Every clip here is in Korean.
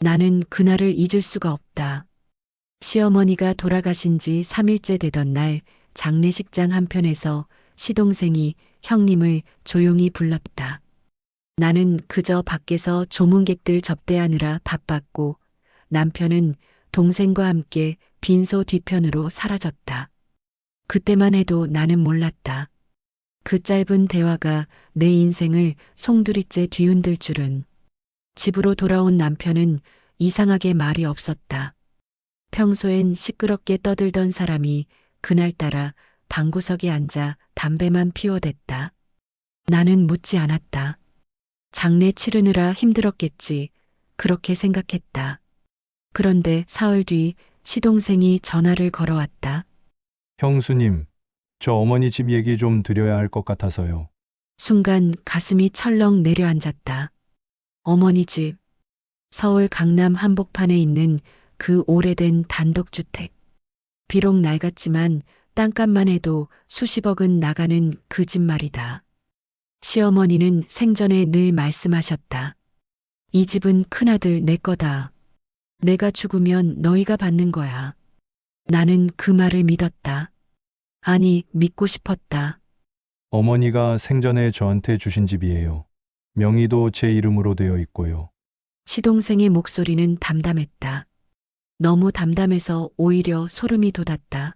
나는 그날을 잊을 수가 없다. 시어머니가 돌아가신 지 3일째 되던 날 장례식장 한편에서 시동생이 형님을 조용히 불렀다. 나는 그저 밖에서 조문객들 접대하느라 바빴고 남편은 동생과 함께 빈소 뒤편으로 사라졌다. 그때만 해도 나는 몰랐다. 그 짧은 대화가 내 인생을 송두리째 뒤흔들 줄은. 집으로 돌아온 남편은 이상하게 말이 없었다. 평소엔 시끄럽게 떠들던 사람이 그날따라 방구석에 앉아 담배만 피워댔다. 나는 묻지 않았다. 장례 치르느라 힘들었겠지. 그렇게 생각했다. 그런데 사흘 뒤 시동생이 전화를 걸어왔다. 형수님, 저 어머니 집 얘기 좀 드려야 할 것 같아서요. 순간 가슴이 철렁 내려앉았다. 어머니 집. 서울 강남 한복판에 있는 그 오래된 단독주택. 비록 낡았지만 땅값만 해도 수십억은 나가는 그 집 말이다. 시어머니는 생전에 늘 말씀하셨다. 이 집은 큰아들 내 거다. 내가 죽으면 너희가 받는 거야. 나는 그 말을 믿었다. 아니, 믿고 싶었다. 어머니가 생전에 저한테 주신 집이에요. 명의도 제 이름으로 되어 있고요. 시동생의 목소리는 담담했다. 너무 담담해서 오히려 소름이 돋았다.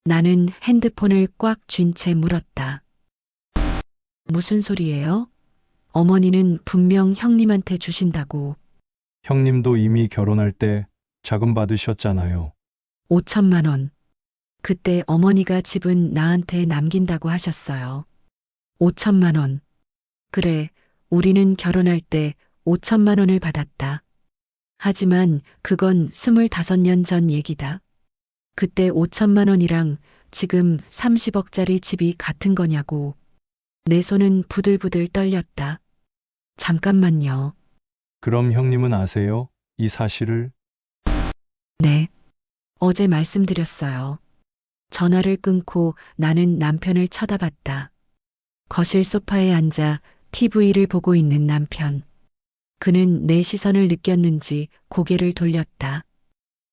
나는 핸드폰을 꽉 쥔 채 물었다. 무슨 소리예요? 어머니는 분명 형님한테 주신다고. 형님도 이미 결혼할 때 자금 받으셨잖아요. 5천만 원. 그때 어머니가 집은 나한테 남긴다고 하셨어요. 5천만 원. 그래, 우리는 결혼할 때 5천만 원을 받았다. 하지만 그건 25년 전 얘기다. 그때 5천만 원이랑 지금 30억짜리 집이 같은 거냐고. 내 손은 부들부들 떨렸다. 잠깐만요. 그럼 형님은 아세요? 이 사실을? 네. 어제 말씀드렸어요. 전화를 끊고 나는 남편을 쳐다봤다. 거실 소파에 앉아 TV를 보고 있는 남편. 그는 내 시선을 느꼈는지 고개를 돌렸다.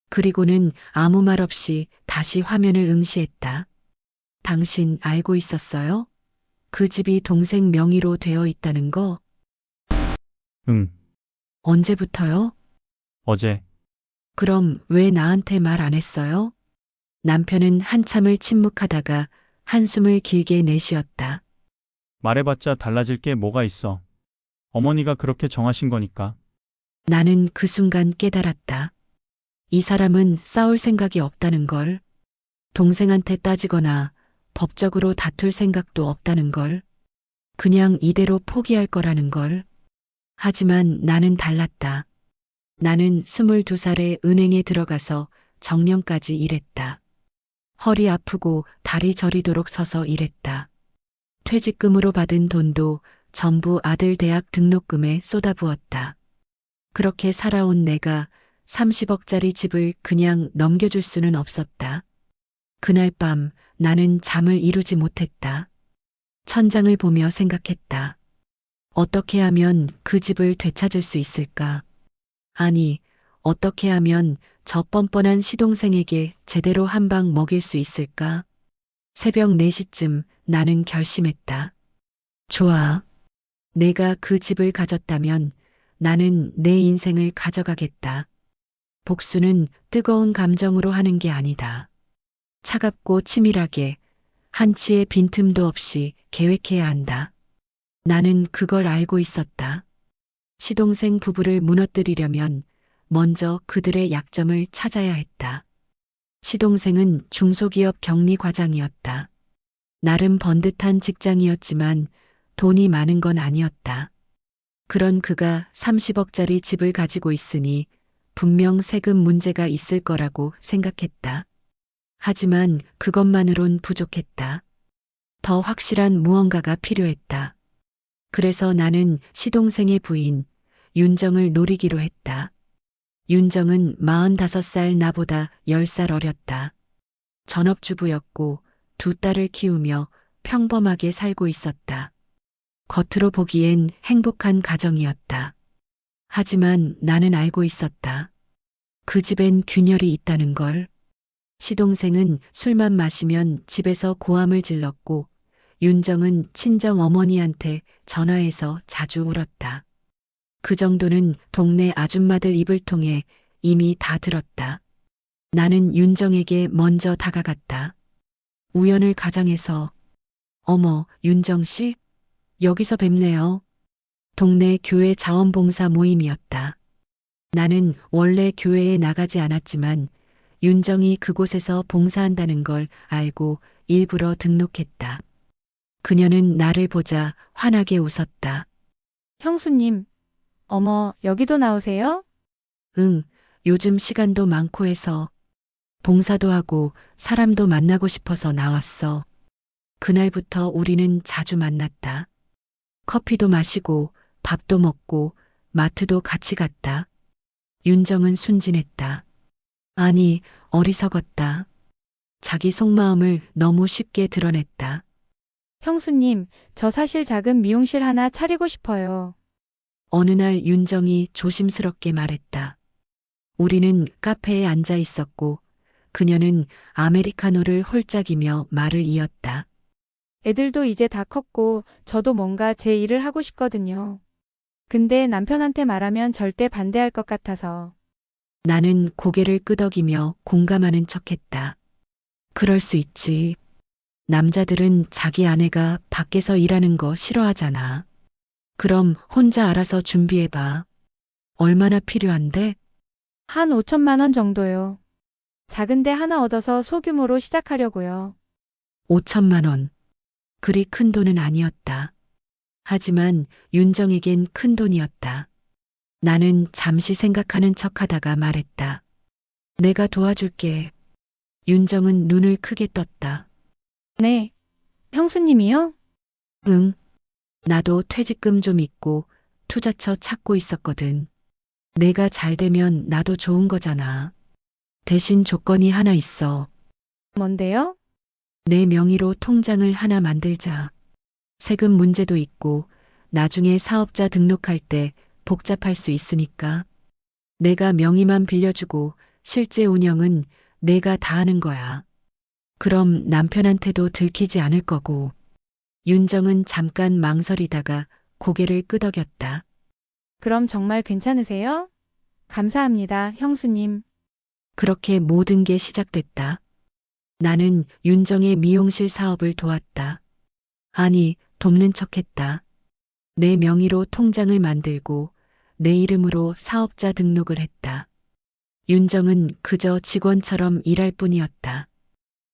그리고는 아무 말 없이 다시 화면을 응시했다. 당신 알고 있었어요? 그 집이 동생 명의로 되어 있다는 거? 응, 언제부터요? 어제. 그럼 왜 나한테 말 안 했어요? 남편은 한참을 침묵하다가 한숨을 길게 내쉬었다. 말해봤자 달라질 게 뭐가 있어. 어머니가 그렇게 정하신 거니까. 나는 그 순간 깨달았다. 이 사람은 싸울 생각이 없다는 걸. 동생한테 따지거나 법적으로 다툴 생각도 없다는 걸. 그냥 이대로 포기할 거라는 걸. 하지만 나는 달랐다. 나는 22살에 은행에 들어가서 정년까지 일했다. 허리 아프고 다리 저리도록 서서 일했다. 퇴직금으로 받은 돈도 전부 아들 대학 등록금에 쏟아부었다. 그렇게 살아온 내가 30억짜리 집을 그냥 넘겨줄 수는 없었다. 그날 밤 나는 잠을 이루지 못했다. 천장을 보며 생각했다. 어떻게 하면 그 집을 되찾을 수 있을까? 아니, 어떻게 하면 저 뻔뻔한 시동생에게 제대로 한 방 먹일 수 있을까? 새벽 4시쯤 나는 결심했다. 좋아. 내가 그 집을 가졌다면 나는 내 인생을 가져가겠다. 복수는 뜨거운 감정으로 하는 게 아니다. 차갑고 치밀하게 한치의 빈틈도 없이 계획해야 한다. 나는 그걸 알고 있었다. 시동생 부부를 무너뜨리려면 먼저 그들의 약점을 찾아야 했다. 시동생은 중소기업 격리과장이었다. 나름 번듯한 직장이었지만 돈이 많은 건 아니었다. 그런 그가 30억짜리 집을 가지고 있으니 분명 세금 문제가 있을 거라고 생각했다. 하지만 그것만으론 부족했다. 더 확실한 무언가가 필요했다. 그래서 나는 시동생의 부인 윤정을 노리기로 했다. 윤정은 45살 나보다 10살 어렸다. 전업주부였고 두 딸을 키우며 평범하게 살고 있었다. 겉으로 보기엔 행복한 가정이었다. 하지만 나는 알고 있었다. 그 집엔 균열이 있다는 걸. 시동생은 술만 마시면 집에서 고함을 질렀고 윤정은 친정 어머니한테 전화해서 자주 울었다. 그 정도는 동네 아줌마들 입을 통해 이미 다 들었다. 나는 윤정에게 먼저 다가갔다. 우연을 가장해서 어머, 윤정 씨? 여기서 뵙네요. 동네 교회 자원봉사 모임이었다. 나는 원래 교회에 나가지 않았지만 윤정이 그곳에서 봉사한다는 걸 알고 일부러 등록했다. 그녀는 나를 보자 환하게 웃었다. 형수님, 어머, 여기도 나오세요? 응, 요즘 시간도 많고 해서 봉사도 하고 사람도 만나고 싶어서 나왔어. 그날부터 우리는 자주 만났다. 커피도 마시고 밥도 먹고 마트도 같이 갔다. 윤정은 순진했다. 아니, 어리석었다. 자기 속마음을 너무 쉽게 드러냈다. 형수님, 저 사실 작은 미용실 하나 차리고 싶어요. 어느 날 윤정이 조심스럽게 말했다. 우리는 카페에 앉아 있었고 그녀는 아메리카노를 홀짝이며 말을 이었다. 애들도 이제 다 컸고 저도 뭔가 제 일을 하고 싶거든요. 근데 남편한테 말하면 절대 반대할 것 같아서. 나는 고개를 끄덕이며 공감하는 척했다. 그럴 수 있지. 남자들은 자기 아내가 밖에서 일하는 거 싫어하잖아. 그럼 혼자 알아서 준비해봐. 얼마나 필요한데? 한 5천만 원 정도요. 작은데 하나 얻어서 소규모로 시작하려고요. 5천만 원. 그리 큰 돈은 아니었다. 하지만 윤정에겐 큰 돈이었다. 나는 잠시 생각하는 척하다가 말했다. 내가 도와줄게. 윤정은 눈을 크게 떴다. 네. 형수님이요? 응. 나도 퇴직금 좀 있고 투자처 찾고 있었거든. 내가 잘 되면 나도 좋은 거잖아. 대신 조건이 하나 있어. 뭔데요? 내 명의로 통장을 하나 만들자. 세금 문제도 있고 나중에 사업자 등록할 때 복잡할 수 있으니까. 내가 명의만 빌려주고 실제 운영은 내가 다 하는 거야. 그럼 남편한테도 들키지 않을 거고. 윤정은 잠깐 망설이다가 고개를 끄덕였다. 그럼 정말 괜찮으세요? 감사합니다, 형수님. 그렇게 모든 게 시작됐다. 나는 윤정의 미용실 사업을 도왔다. 아니, 돕는 척했다. 내 명의로 통장을 만들고 내 이름으로 사업자 등록을 했다. 윤정은 그저 직원처럼 일할 뿐이었다.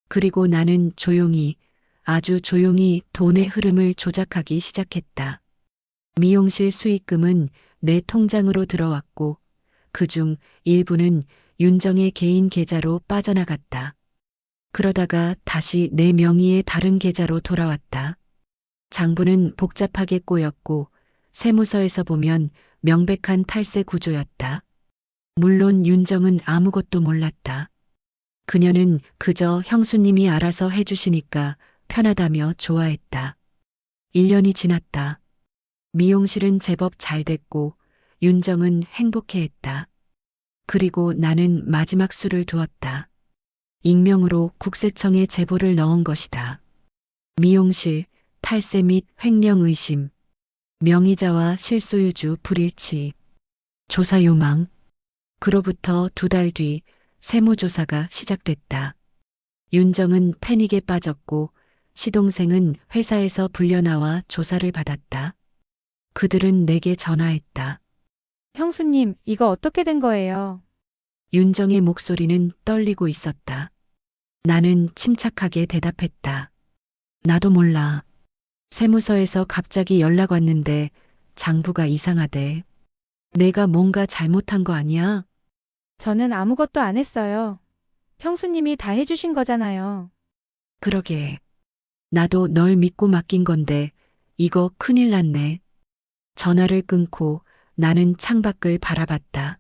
그리고 나는 조용히, 아주 조용히 돈의 흐름을 조작하기 시작했다. 미용실 수익금은 내 통장으로 들어왔고 그중 일부는 윤정의 개인 계좌로 빠져나갔다. 그러다가 다시 내 명의의 다른 계좌로 돌아왔다. 장부는 복잡하게 꼬였고 세무서에서 보면 명백한 탈세 구조였다. 물론 윤정은 아무것도 몰랐다. 그녀는 그저 형수님이 알아서 해주시니까 편하다며 좋아했다. 1년이 지났다. 미용실은 제법 잘 됐고 윤정은 행복해했다. 그리고 나는 마지막 수를 두었다. 익명으로 국세청에 제보를 넣은 것이다. 미용실, 탈세 및 횡령 의심, 명의자와 실소유주 불일치, 조사 요망. 그로부터 2달 뒤 세무조사가 시작됐다. 윤정은 패닉에 빠졌고 시동생은 회사에서 불려나와 조사를 받았다. 그들은 내게 전화했다. 형수님, 이거 어떻게 된 거예요? 윤정의 목소리는 떨리고 있었다. 나는 침착하게 대답했다. 나도 몰라. 세무서에서 갑자기 연락 왔는데 장부가 이상하대. 내가 뭔가 잘못한 거 아니야? 저는 아무것도 안 했어요. 형수님이 다 해주신 거잖아요. 그러게. 나도 널 믿고 맡긴 건데 이거 큰일 났네. 전화를 끊고 나는 창밖을 바라봤다.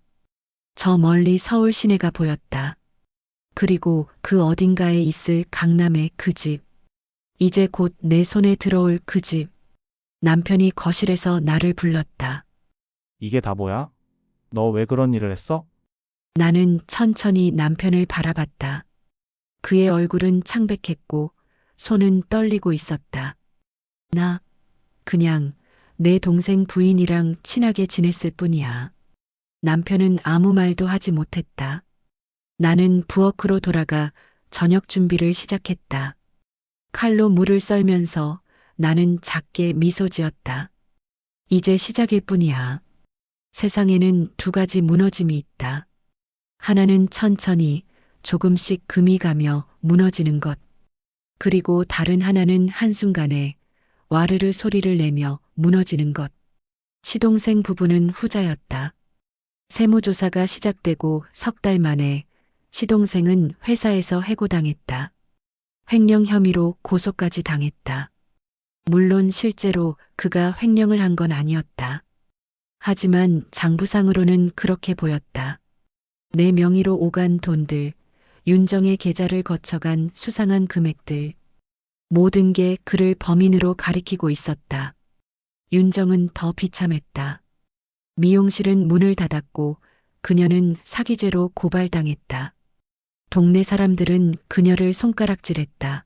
저 멀리 서울 시내가 보였다. 그리고 그 어딘가에 있을 강남의 그 집. 이제 곧 내 손에 들어올 그 집. 남편이 거실에서 나를 불렀다. 이게 다 뭐야? 너 왜 그런 일을 했어? 나는 천천히 남편을 바라봤다. 그의 얼굴은 창백했고 손은 떨리고 있었다. 나 그냥 내 동생 부인이랑 친하게 지냈을 뿐이야. 남편은 아무 말도 하지 못했다. 나는 부엌으로 돌아가 저녁 준비를 시작했다. 칼로 물을 썰면서 나는 작게 미소 지었다. 이제 시작일 뿐이야. 세상에는 두 가지 무너짐이 있다. 하나는 천천히 조금씩 금이 가며 무너지는 것. 그리고 다른 하나는 한순간에 와르르 소리를 내며 무너지는 것. 시동생 부부는 후자였다. 세무조사가 시작되고 석 달 만에 시동생은 회사에서 해고당했다. 횡령 혐의로 고소까지 당했다. 물론 실제로 그가 횡령을 한 건 아니었다. 하지만 장부상으로는 그렇게 보였다. 내 명의로 오간 돈들, 윤정의 계좌를 거쳐간 수상한 금액들, 모든 게 그를 범인으로 가리키고 있었다. 윤정은 더 비참했다. 미용실은 문을 닫았고 그녀는 사기죄로 고발당했다. 동네 사람들은 그녀를 손가락질했다.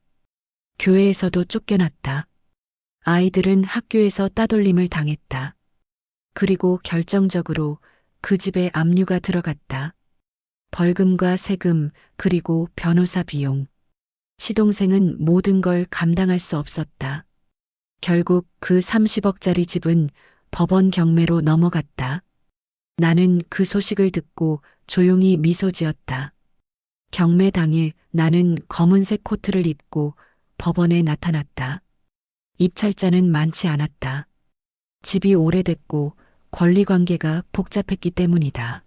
교회에서도 쫓겨났다. 아이들은 학교에서 따돌림을 당했다. 그리고 결정적으로 그 집에 압류가 들어갔다. 벌금과 세금, 그리고 변호사 비용. 시동생은 모든 걸 감당할 수 없었다. 결국 그 30억짜리 집은 법원 경매로 넘어갔다. 나는 그 소식을 듣고 조용히 미소 지었다. 경매 당일 나는 검은색 코트를 입고 법원에 나타났다. 입찰자는 많지 않았다. 집이 오래됐고 권리관계가 복잡했기 때문이다.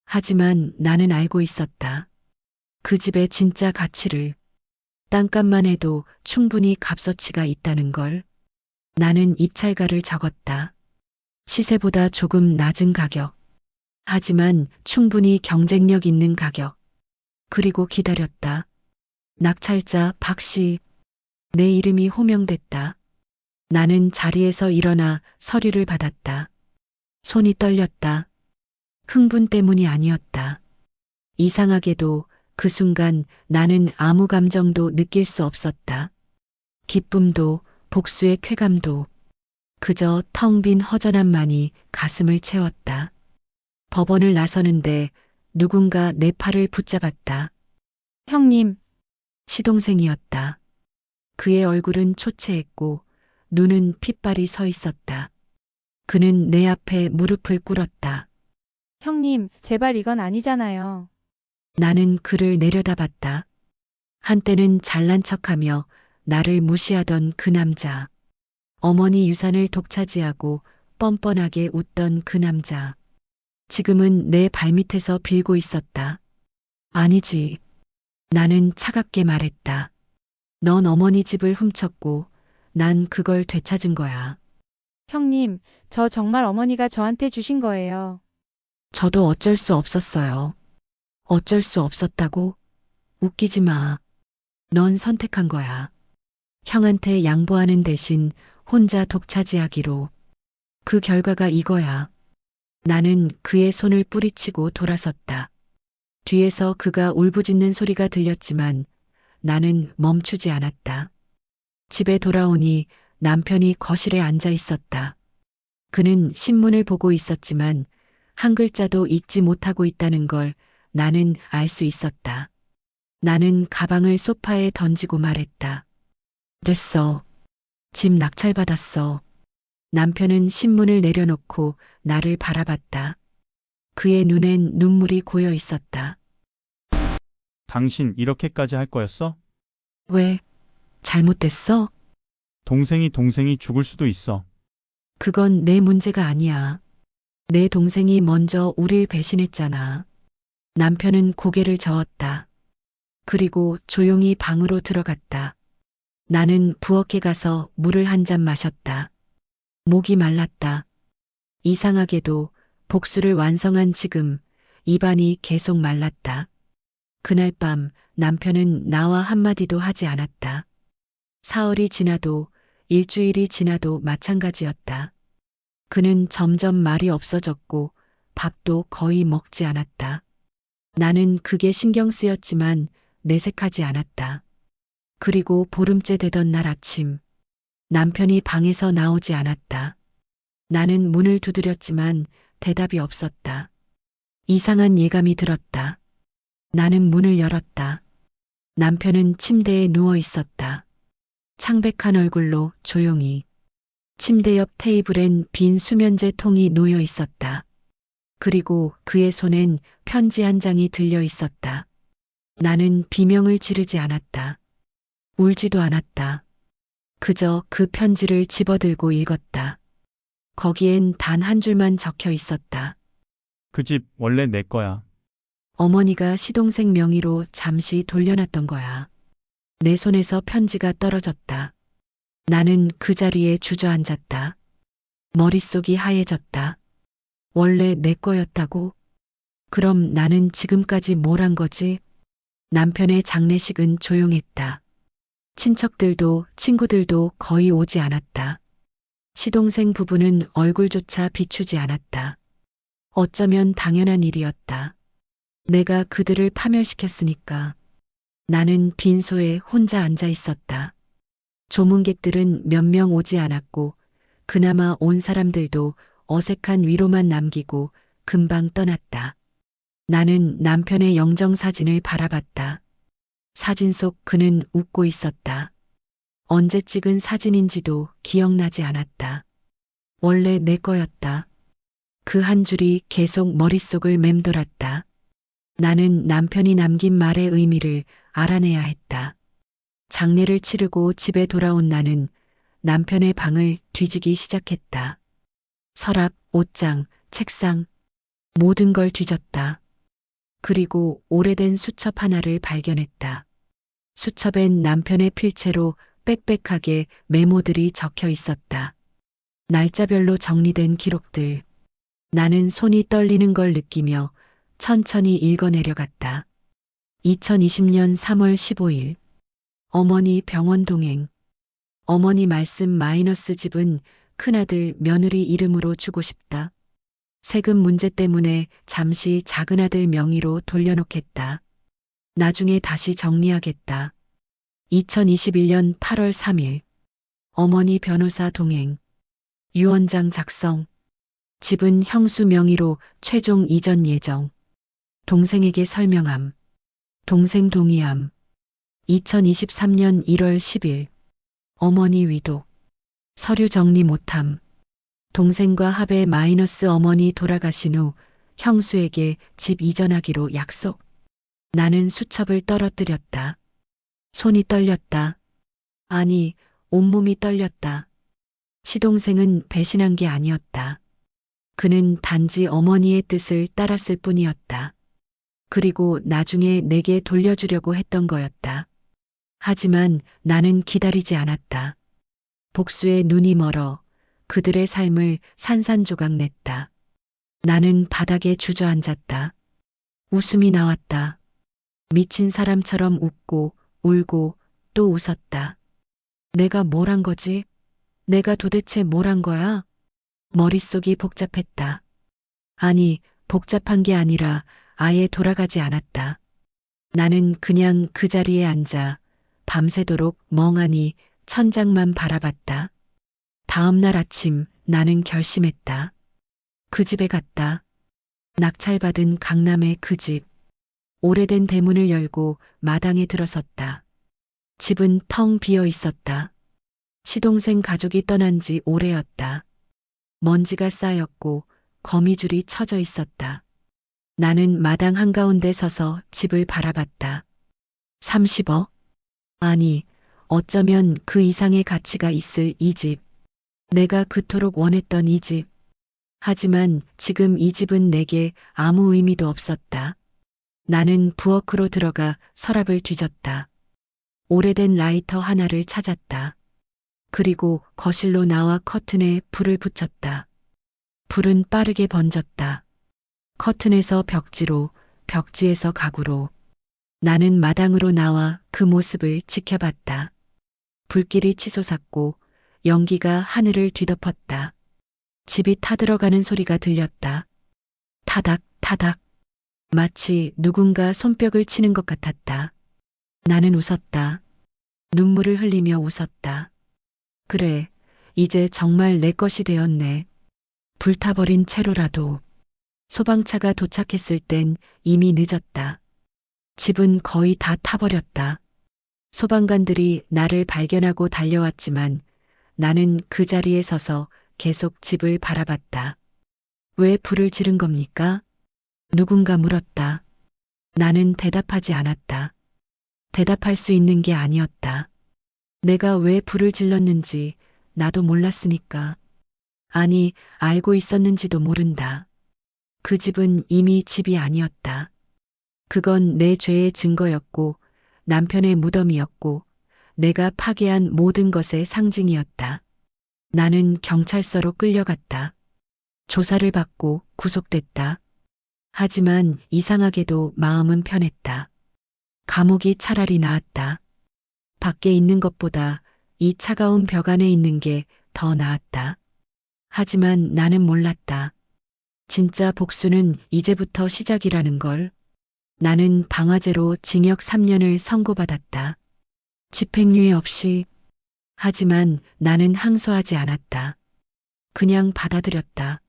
하지만 나는 알고 있었다. 그 집의 진짜 가치를. 땅값만 해도 충분히 값어치가 있다는 걸. 나는 입찰가를 적었다. 시세보다 조금 낮은 가격. 하지만 충분히 경쟁력 있는 가격. 그리고 기다렸다. 낙찰자 박씨. 내 이름이 호명됐다. 나는 자리에서 일어나 서류를 받았다. 손이 떨렸다. 흥분 때문이 아니었다. 이상하게도 그 순간 나는 아무 감정도 느낄 수 없었다. 기쁨도 복수의 쾌감도 그저 텅 빈 허전함만이 가슴을 채웠다. 법원을 나서는데 누군가 내 팔을 붙잡았다. 형님, 시동생이었다. 그의 얼굴은 초췌했고 눈은 핏발이 서 있었다. 그는 내 앞에 무릎을 꿇었다. 형님, 제발 이건 아니잖아요. 나는 그를 내려다봤다. 한때는 잘난 척하며 나를 무시하던 그 남자. 어머니 유산을 독차지하고 뻔뻔하게 웃던 그 남자. 지금은 내 발밑에서 빌고 있었다. 아니지. 나는 차갑게 말했다. 넌 어머니 집을 훔쳤고 난 그걸 되찾은 거야. 형님, 저 정말 어머니가 저한테 주신 거예요. 저도 어쩔 수 없었어요. 어쩔 수 없었다고? 웃기지 마. 넌 선택한 거야. 형한테 양보하는 대신 혼자 독차지하기로. 그 결과가 이거야. 나는 그의 손을 뿌리치고 돌아섰다. 뒤에서 그가 울부짖는 소리가 들렸지만 나는 멈추지 않았다. 집에 돌아오니 남편이 거실에 앉아 있었다. 그는 신문을 보고 있었지만 한 글자도 읽지 못하고 있다는 걸 나는 알 수 있었다. 나는 가방을 소파에 던지고 말했다. 됐어. 집 낙찰받았어. 남편은 신문을 내려놓고 나를 바라봤다. 그의 눈엔 눈물이 고여 있었다. 당신 이렇게까지 할 거였어? 왜? 잘못됐어? 동생이 죽을 수도 있어. 그건 내 문제가 아니야. 내 동생이 먼저 우릴 배신했잖아. 남편은 고개를 저었다. 그리고 조용히 방으로 들어갔다. 나는 부엌에 가서 물을 한 잔 마셨다. 목이 말랐다. 이상하게도 복수를 완성한 지금 입안이 계속 말랐다. 그날 밤 남편은 나와 한마디도 하지 않았다. 사흘이 지나도 일주일이 지나도 마찬가지였다. 그는 점점 말이 없어졌고 밥도 거의 먹지 않았다. 나는 그게 신경 쓰였지만 내색하지 않았다. 그리고 보름째 되던 날 아침, 남편이 방에서 나오지 않았다. 나는 문을 두드렸지만 대답이 없었다. 이상한 예감이 들었다. 나는 문을 열었다. 남편은 침대에 누워 있었다. 창백한 얼굴로 조용히. 침대 옆 테이블엔 빈 수면제 통이 놓여 있었다. 그리고 그의 손엔 편지 한 장이 들려 있었다. 나는 비명을 지르지 않았다. 울지도 않았다. 그저 그 편지를 집어들고 읽었다. 거기엔 단 한 줄만 적혀 있었다. 그 집 원래 내 거야. 어머니가 시동생 명의로 잠시 돌려놨던 거야. 내 손에서 편지가 떨어졌다. 나는 그 자리에 주저앉았다. 머릿속이 하얘졌다. 원래 내 거였다고? 그럼 나는 지금까지 뭘 한 거지? 남편의 장례식은 조용했다. 친척들도 친구들도 거의 오지 않았다. 시동생 부부는 얼굴조차 비추지 않았다. 어쩌면 당연한 일이었다. 내가 그들을 파멸시켰으니까. 나는 빈소에 혼자 앉아 있었다. 조문객들은 몇 명 오지 않았고 그나마 온 사람들도 어색한 위로만 남기고 금방 떠났다. 나는 남편의 영정사진을 바라봤다. 사진 속 그는 웃고 있었다. 언제 찍은 사진인지도 기억나지 않았다. 원래 내 거였다. 그 한 줄이 계속 머릿속을 맴돌았다. 나는 남편이 남긴 말의 의미를 알아내야 했다. 장례를 치르고 집에 돌아온 나는 남편의 방을 뒤지기 시작했다. 서랍, 옷장, 책상, 모든 걸 뒤졌다. 그리고 오래된 수첩 하나를 발견했다. 수첩엔 남편의 필체로 빽빽하게 메모들이 적혀 있었다. 날짜별로 정리된 기록들. 나는 손이 떨리는 걸 느끼며 천천히 읽어내려갔다. 2020년 3월 15일. 어머니 병원 동행. 어머니 말씀 마이너스 집은 큰아들 며느리 이름으로 주고 싶다. 세금 문제 때문에 잠시 작은아들 명의로 돌려놓겠다. 나중에 다시 정리하겠다. 2021년 8월 3일. 어머니 변호사 동행. 유언장 작성. 집은 형수 명의로 최종 이전 예정. 동생에게 설명함. 동생 동의함. 2023년 1월 10일. 어머니 위독. 서류 정리 못함. 동생과 합의 마이너스 어머니 돌아가신 후 형수에게 집 이전하기로 약속. 나는 수첩을 떨어뜨렸다. 손이 떨렸다. 아니, 온몸이 떨렸다. 시동생은 배신한 게 아니었다. 그는 단지 어머니의 뜻을 따랐을 뿐이었다. 그리고 나중에 내게 돌려주려고 했던 거였다. 하지만 나는 기다리지 않았다. 복수의 눈이 멀어 그들의 삶을 산산조각 냈다. 나는 바닥에 주저앉았다. 웃음이 나왔다. 미친 사람처럼 웃고 울고 또 웃었다. 내가 뭘 한 거지? 내가 도대체 뭘 한 거야? 머릿속이 복잡했다. 아니, 복잡한 게 아니라 아예 돌아가지 않았다. 나는 그냥 그 자리에 앉아 밤새도록 멍하니 천장만 바라봤다. 다음 날 아침 나는 결심했다. 그 집에 갔다. 낙찰받은 강남의 그 집. 오래된 대문을 열고 마당에 들어섰다. 집은 텅 비어 있었다. 시동생 가족이 떠난 지 오래였다. 먼지가 쌓였고 거미줄이 쳐져 있었다. 나는 마당 한가운데 서서 집을 바라봤다. 30억? 아니, 어쩌면 그 이상의 가치가 있을 이 집. 내가 그토록 원했던 이 집. 하지만 지금 이 집은 내게 아무 의미도 없었다. 나는 부엌으로 들어가 서랍을 뒤졌다. 오래된 라이터 하나를 찾았다. 그리고 거실로 나와 커튼에 불을 붙였다. 불은 빠르게 번졌다. 커튼에서 벽지로, 벽지에서 가구로. 나는 마당으로 나와 그 모습을 지켜봤다. 불길이 치솟았고 연기가 하늘을 뒤덮었다. 집이 타들어가는 소리가 들렸다. 타닥, 타닥. 마치 누군가 손뼉을 치는 것 같았다. 나는 웃었다. 눈물을 흘리며 웃었다. 그래, 이제 정말 내 것이 되었네. 불타버린 채로라도. 소방차가 도착했을 땐 이미 늦었다. 집은 거의 다 타버렸다. 소방관들이 나를 발견하고 달려왔지만 나는 그 자리에 서서 계속 집을 바라봤다. 왜 불을 지른 겁니까? 누군가 물었다. 나는 대답하지 않았다. 대답할 수 있는 게 아니었다. 내가 왜 불을 질렀는지 나도 몰랐으니까. 아니, 알고 있었는지도 모른다. 그 집은 이미 집이 아니었다. 그건 내 죄의 증거였고 남편의 무덤이었고 내가 파괴한 모든 것의 상징이었다. 나는 경찰서로 끌려갔다. 조사를 받고 구속됐다. 하지만 이상하게도 마음은 편했다. 감옥이 차라리 나았다. 밖에 있는 것보다 이 차가운 벽 안에 있는 게 더 나았다. 하지만 나는 몰랐다. 진짜 복수는 이제부터 시작이라는 걸. 나는 방화제로 징역 3년을 선고받았다. 집행유예 없이. 하지만 나는 항소하지 않았다. 그냥 받아들였다.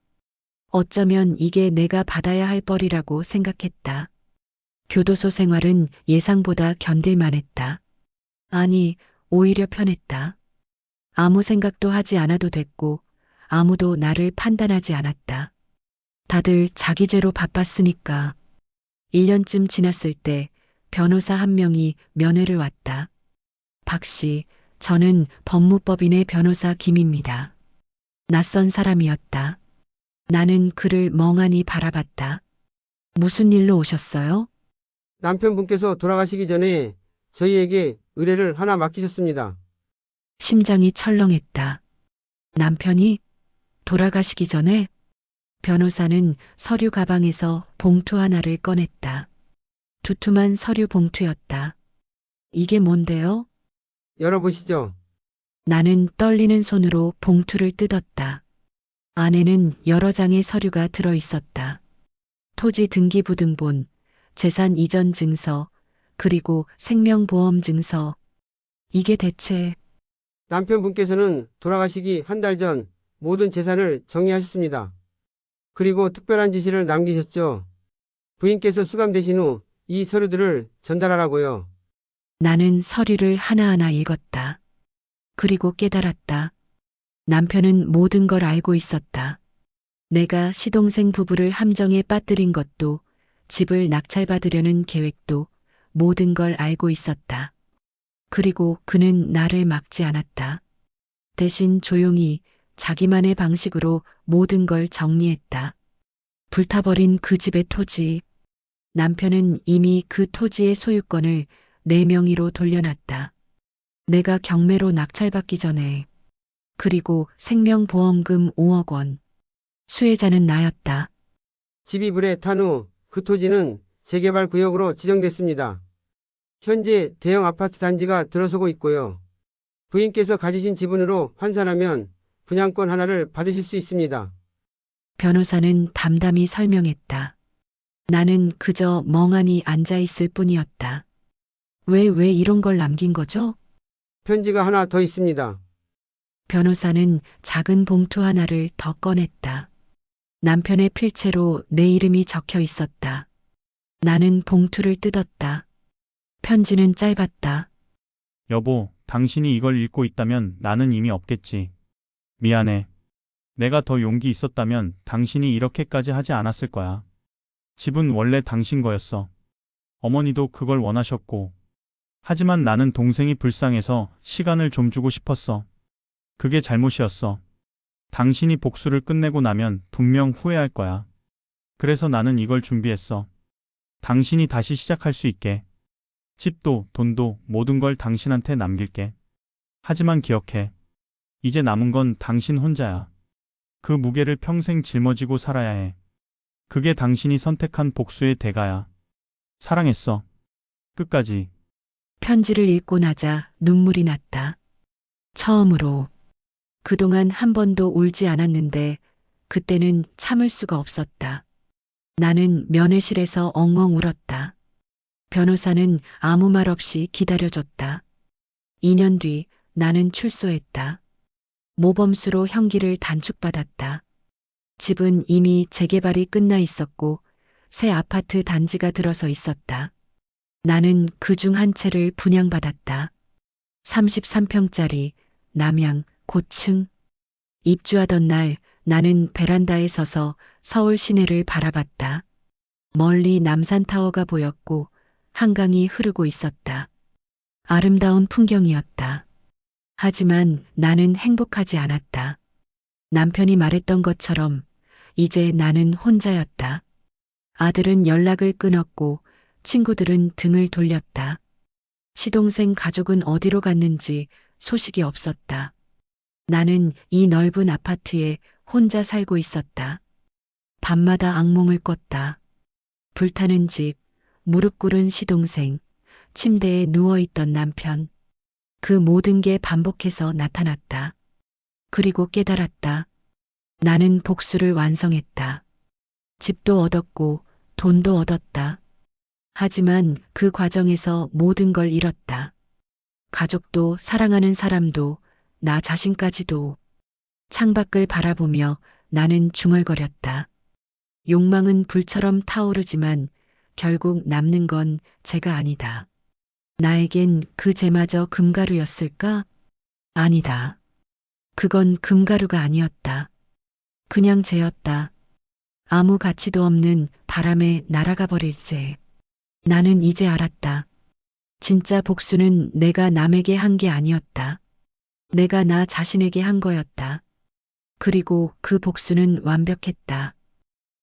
어쩌면 이게 내가 받아야 할 벌이라고 생각했다. 교도소 생활은 예상보다 견딜만했다. 아니, 오히려 편했다. 아무 생각도 하지 않아도 됐고 아무도 나를 판단하지 않았다. 다들 자기 죄로 바빴으니까. 1년쯤 지났을 때 변호사 한 명이 면회를 왔다. 박 씨, 저는 법무법인의 변호사 김입니다. 낯선 사람이었다. 나는 그를 멍하니 바라봤다. 무슨 일로 오셨어요? 남편분께서 돌아가시기 전에 저희에게 의뢰를 하나 맡기셨습니다. 심장이 철렁했다. 남편이 돌아가시기 전에? 변호사는 서류 가방에서 봉투 하나를 꺼냈다. 두툼한 서류 봉투였다. 이게 뭔데요? 열어보시죠. 나는 떨리는 손으로 봉투를 뜯었다. 안에는 여러 장의 서류가 들어 있었다. 토지 등기부등본, 재산 이전 증서, 그리고 생명보험 증서. 이게 대체 남편분께서는 돌아가시기 한 달 전 모든 재산을 정리하셨습니다. 그리고 특별한 지시를 남기셨죠. 부인께서 수감되신 후 이 서류들을 전달하라고요. 나는 서류를 하나하나 읽었다. 그리고 깨달았다. 남편은 모든 걸 알고 있었다. 내가 시동생 부부를 함정에 빠뜨린 것도, 집을 낙찰받으려는 계획도 모든 걸 알고 있었다. 그리고 그는 나를 막지 않았다. 대신 조용히 자기만의 방식으로 모든 걸 정리했다. 불타버린 그 집의 토지. 남편은 이미 그 토지의 소유권을 내 명의로 돌려놨다. 내가 경매로 낙찰받기 전에. 그리고 생명보험금 5억 원. 수혜자는 나였다. 집이 불에 탄 후 그 토지는 재개발 구역으로 지정됐습니다. 현재 대형 아파트 단지가 들어서고 있고요. 부인께서 가지신 지분으로 환산하면 분양권 하나를 받으실 수 있습니다. 변호사는 담담히 설명했다. 나는 그저 멍하니 앉아 있을 뿐이었다. 왜 이런 걸 남긴 거죠? 편지가 하나 더 있습니다. 변호사는 작은 봉투 하나를 더 꺼냈다. 남편의 필체로 내 이름이 적혀 있었다. 나는 봉투를 뜯었다. 편지는 짧았다. 여보, 당신이 이걸 읽고 있다면 나는 이미 없겠지. 미안해. 내가 더 용기 있었다면 당신이 이렇게까지 하지 않았을 거야. 집은 원래 당신 거였어. 어머니도 그걸 원하셨고. 하지만 나는 동생이 불쌍해서 시간을 좀 주고 싶었어. 그게 잘못이었어. 당신이 복수를 끝내고 나면 분명 후회할 거야. 그래서 나는 이걸 준비했어. 당신이 다시 시작할 수 있게. 집도 돈도 모든 걸 당신한테 남길게. 하지만 기억해. 이제 남은 건 당신 혼자야. 그 무게를 평생 짊어지고 살아야 해. 그게 당신이 선택한 복수의 대가야. 사랑했어. 끝까지. 편지를 읽고 나자 눈물이 났다. 처음으로. 그동안 한 번도 울지 않았는데 그때는 참을 수가 없었다. 나는 면회실에서 엉엉 울었다. 변호사는 아무 말 없이 기다려줬다. 2년 뒤 나는 출소했다. 모범수로 형기를 단축받았다. 집은 이미 재개발이 끝나 있었고 새 아파트 단지가 들어서 있었다. 나는 그 중 한 채를 분양받았다. 33평짜리 남양 고층. 입주하던 날 나는 베란다에 서서 서울 시내를 바라봤다. 멀리 남산타워가 보였고 한강이 흐르고 있었다. 아름다운 풍경이었다. 하지만 나는 행복하지 않았다. 남편이 말했던 것처럼 이제 나는 혼자였다. 아들은 연락을 끊었고 친구들은 등을 돌렸다. 시동생 가족은 어디로 갔는지 소식이 없었다. 나는 이 넓은 아파트에 혼자 살고 있었다. 밤마다 악몽을 꿨다. 불타는 집, 무릎 꿇은 시동생, 침대에 누워있던 남편. 그 모든 게 반복해서 나타났다. 그리고 깨달았다. 나는 복수를 완성했다. 집도 얻었고 돈도 얻었다. 하지만 그 과정에서 모든 걸 잃었다. 가족도 사랑하는 사람도 나 자신까지도. 창밖을 바라보며 나는 중얼거렸다. 욕망은 불처럼 타오르지만 결국 남는 건 재가 아니다. 나에겐 그 재마저 금가루였을까? 아니다. 그건 금가루가 아니었다. 그냥 재였다. 아무 가치도 없는 바람에 날아가 버릴 재. 나는 이제 알았다. 진짜 복수는 내가 남에게 한 게 아니었다. 내가 나 자신에게 한 거였다. 그리고 그 복수는 완벽했다.